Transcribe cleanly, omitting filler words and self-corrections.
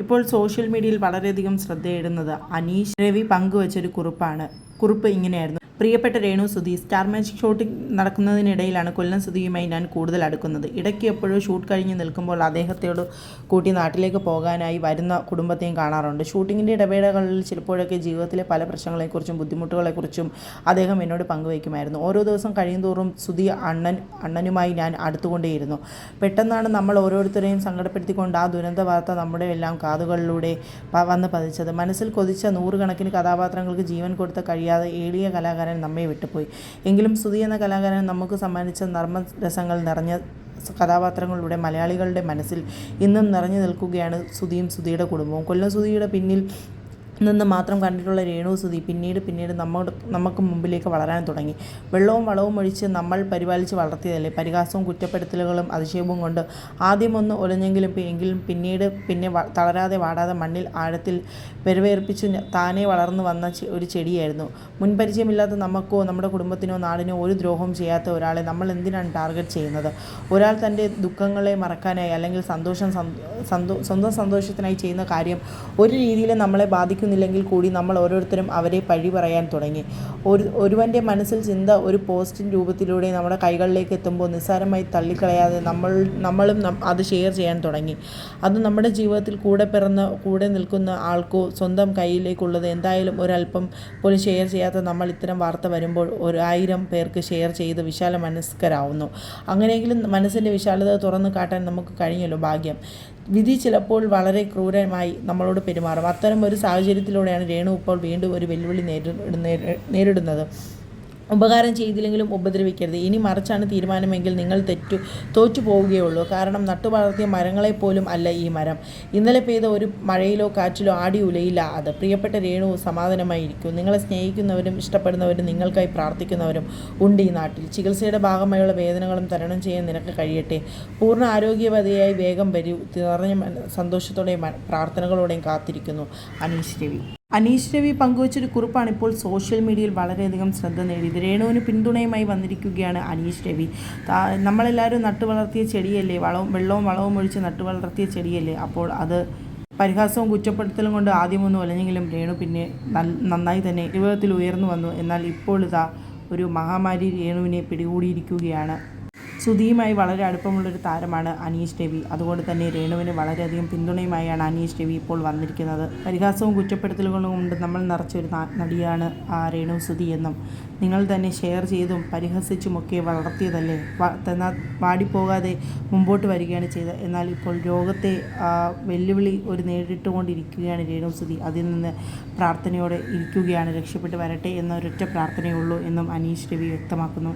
ഇപ്പോൾ സോഷ്യൽ മീഡിയയിൽ വളരെയധികം ശ്രദ്ധയിടുന്നത് അനീഷ് രവി പങ്കുവച്ചൊരു കുറിപ്പാണ്. കുറിപ്പ് ഇങ്ങനെയായിരുന്നു: പ്രിയപ്പെട്ട Renu Sudhi, Star Magic shooting നടക്കുന്നതിനിടയിലാണ് കൊല്ലം സുധിയുമായി ഞാൻ കൂടുതൽ അടുക്കുന്നത്. ഇടയ്ക്ക് എപ്പോഴോ ഷൂട്ട് കഴിഞ്ഞ് നിൽക്കുമ്പോൾ അദ്ദേഹത്തോട് കൂട്ടി നാട്ടിലേക്ക് പോകാനായി വരുന്ന കുടുംബത്തെയും കാണാറുണ്ട്. ഷൂട്ടിങ്ങിൻ്റെ ഇടവേളകളിൽ ചിലപ്പോഴൊക്കെ ജീവിതത്തിലെ പല പ്രശ്നങ്ങളെക്കുറിച്ചും ബുദ്ധിമുട്ടുകളെക്കുറിച്ചും അദ്ദേഹം എന്നോട് പങ്കുവയ്ക്കുമായിരുന്നു. ഓരോ ദിവസം കഴിയുന്തോറും സുധി അണ്ണനുമായി ഞാൻ അടുത്തുകൊണ്ടേയിരുന്നു. പെട്ടെന്നാണ് നമ്മൾ ഓരോരുത്തരെയും സങ്കടപ്പെടുത്തിക്കൊണ്ട് ആ ദുരന്ത വാർത്ത നമ്മുടെ എല്ലാം കാതുകളിലൂടെ വന്ന് പതിച്ചത്. മനസ്സിൽ കൊതിച്ച നൂറുകണക്കിന് കഥാപാത്രങ്ങൾക്ക് ജീവൻ കൊടുത്ത കഴിയാതെ എളിയ കലാകാരൻ നമ്മെ വിട്ടുപോയി. എങ്കിലും സുധി എന്ന കലാകാരൻ നമുക്ക് സമ്മാനിച്ച നർമ്മരസങ്ങൾ നിറഞ്ഞ കഥാപാത്രങ്ങളിലൂടെ മലയാളികളുടെ മനസ്സിൽ ഇന്നും നിറഞ്ഞു നിൽക്കുകയാണ് സുധിയും സുധിയുടെ കുടുംബവും. കൊല്ലം സുധിയുടെ പിന്നിൽ നിന്ന് മാത്രം കണ്ടിട്ടുള്ള രേണു സുധി പിന്നീട് നമുക്ക് മുമ്പിലേക്ക് വളരാൻ തുടങ്ങി. വെള്ളവും വളവും ഒഴിച്ച് നമ്മൾ പരിപാലിച്ച് വളർത്തിയതല്ലേ. പരിഹാസവും കുറ്റപ്പെടുത്തലുകളും അതിശയവും കൊണ്ട് ആദ്യമൊന്ന് ഒലഞ്ഞെങ്കിലും പിന്നെ തളരാതെ വാടാതെ മണ്ണിൽ ആഴത്തിൽ പെരുവേർപ്പിച്ച് താനെ വളർന്നു വന്ന ഒരു ചെടിയായിരുന്നു. മുൻപരിചയമില്ലാത്ത നമുക്കോ നമ്മുടെ കുടുംബത്തിനോ നാടിനോ ഒരു ദ്രോഹവും ചെയ്യാത്ത ഒരാളെ നമ്മൾ എന്തിനാണ് ടാർഗറ്റ് ചെയ്യുന്നത്? ഒരാൾ തൻ്റെ ദുഃഖങ്ങളെ മറക്കാനായി അല്ലെങ്കിൽ സ്വന്തം സന്തോഷത്തിനായി ചെയ്യുന്ന കാര്യം ഒരു രീതിയിലും നമ്മളെ ബാധിക്കുന്നില്ലെങ്കിൽ കൂടി നമ്മൾ ഓരോരുത്തരും അവരെ പഴി പറയാൻ തുടങ്ങി. ഒരുവൻ്റെ മനസ്സിൽ ചിന്ത ഒരു പോസ്റ്റിൻ രൂപത്തിലൂടെ നമ്മുടെ കൈകളിലേക്ക് എത്തുമ്പോൾ നിസ്സാരമായി തള്ളിക്കളയാതെ നമ്മളും അത് ഷെയർ ചെയ്യാൻ തുടങ്ങി. അത് നമ്മുടെ ജീവിതത്തിൽ കൂടെ നിൽക്കുന്ന ആൾക്കോ സ്വന്തം കയ്യിലേക്കുള്ളത് എന്തായാലും ഒരല്പം പോലും ഷെയർ ചെയ്യാത്ത നമ്മൾ ഇത്തരം വാർത്ത വരുമ്പോൾ 1000 പേർക്ക് ഷെയർ ചെയ്ത് വിശാല മനസ്കരാവുന്നു. അങ്ങനെയെങ്കിലും മനസ്സിൻ്റെ വിശാലത തുറന്നു കാട്ടാൻ നമുക്ക് കഴിഞ്ഞല്ലോ. ഭാഗ്യം. വിധി ചിലപ്പോൾ വളരെ ക്രൂരമായി നമ്മളോട് പെരുമാറും. അത്തരം ഒരു സാഹചര്യത്തിലൂടെയാണ് രേണു ഇപ്പോൾ വീണ്ടും ഒരു വെല്ലുവിളി നേരിടുന്നത്. ഉപകാരം ചെയ്തില്ലെങ്കിലും ഉപദ്രവിക്കരുത്. ഇനി മറിച്ചാണ് തീരുമാനമെങ്കിൽ നിങ്ങൾ തോറ്റു പോവുകയുള്ളൂ. കാരണം നട്ടുവളർത്തിയ മരങ്ങളെപ്പോലും അല്ല ഈ മരം. ഇന്നലെ പെയ്ത ഒരു മഴയിലോ കാറ്റിലോ ആടി ഉലയില്ല അത്. പ്രിയപ്പെട്ട രേണു, സമാധാനമായിരിക്കും. നിങ്ങളെ സ്നേഹിക്കുന്നവരും ഇഷ്ടപ്പെടുന്നവരും നിങ്ങൾക്കായി പ്രാർത്ഥിക്കുന്നവരും ഉണ്ട് ഈ നാട്ടിൽ. ചികിത്സയുടെ ഭാഗമായുള്ള വേദനകളും തരണം ചെയ്യാൻ നിനക്ക് കഴിയട്ടെ. പൂർണ്ണ ആരോഗ്യവതിയായി വേഗം വരൂ. നിറഞ്ഞ സന്തോഷത്തോടെയും പ്രാർത്ഥനകളോടെയും കാത്തിരിക്കുന്നു. അനീഷ് രവി പങ്കുവച്ചൊരു കുറിപ്പാണ് ഇപ്പോൾ സോഷ്യൽ മീഡിയയിൽ വളരെയധികം ശ്രദ്ധ നേടിയത്. രേണുവിന് പിന്തുണയുമായി വന്നിരിക്കുകയാണ് അനീഷ് രവി. നമ്മളെല്ലാവരും നട്ടുവളർത്തിയ ചെടിയല്ലേ, വെള്ളവും വളവും ഒഴിച്ച് നട്ടുവളർത്തിയ ചെടിയല്ലേ. അപ്പോൾ അത് പരിഹാസവും കുറ്റപ്പെടുത്തലും കൊണ്ട് ആദ്യമൊന്നും ഒലഞ്ഞെങ്കിലും രേണു പിന്നെ നന്നായി തന്നെ ജീവിതത്തിൽ ഉയർന്നു വന്നു. എന്നാൽ ഇപ്പോൾ ഒരു മഹാമാരി രേണുവിനെ പിടികൂടിയിരിക്കുകയാണ്. സുധിയുമായി വളരെ അടുപ്പമുള്ളൊരു താരമാണ് അനീഷ് രവി. അതുകൊണ്ട് തന്നെ രേണുവിന് വളരെയധികം പിന്തുണയുമായാണ് അനീഷ് രവി ഇപ്പോൾ വന്നിരിക്കുന്നത്. പരിഹാസവും കുറ്റപ്പെടുത്തലുകളും കൊണ്ട് നമ്മൾ നിറച്ചൊരു നടിയാണ് രേണു സുധി എന്നും നിങ്ങൾ തന്നെ ഷെയർ ചെയ്തും പരിഹസിച്ചുമൊക്കെ വളർത്തിയതല്ലേ. വാടിപ്പോകാതെ മുമ്പോട്ട് വരികയാണ് ചെയ്തത്. എന്നാൽ ഇപ്പോൾ രോഗത്തെ വെല്ലുവിളി നേരിട്ടുകൊണ്ടിരിക്കുകയാണ് രേണു സുധി. അതിൽ നിന്ന് പ്രാർത്ഥനയോടെ ഇരിക്കുകയാണ്. രക്ഷപ്പെട്ട് വരട്ടെ എന്നൊരൊറ്റ പ്രാർത്ഥനയുള്ളൂ എന്നും അനീഷ് രവി വ്യക്തമാക്കുന്നു.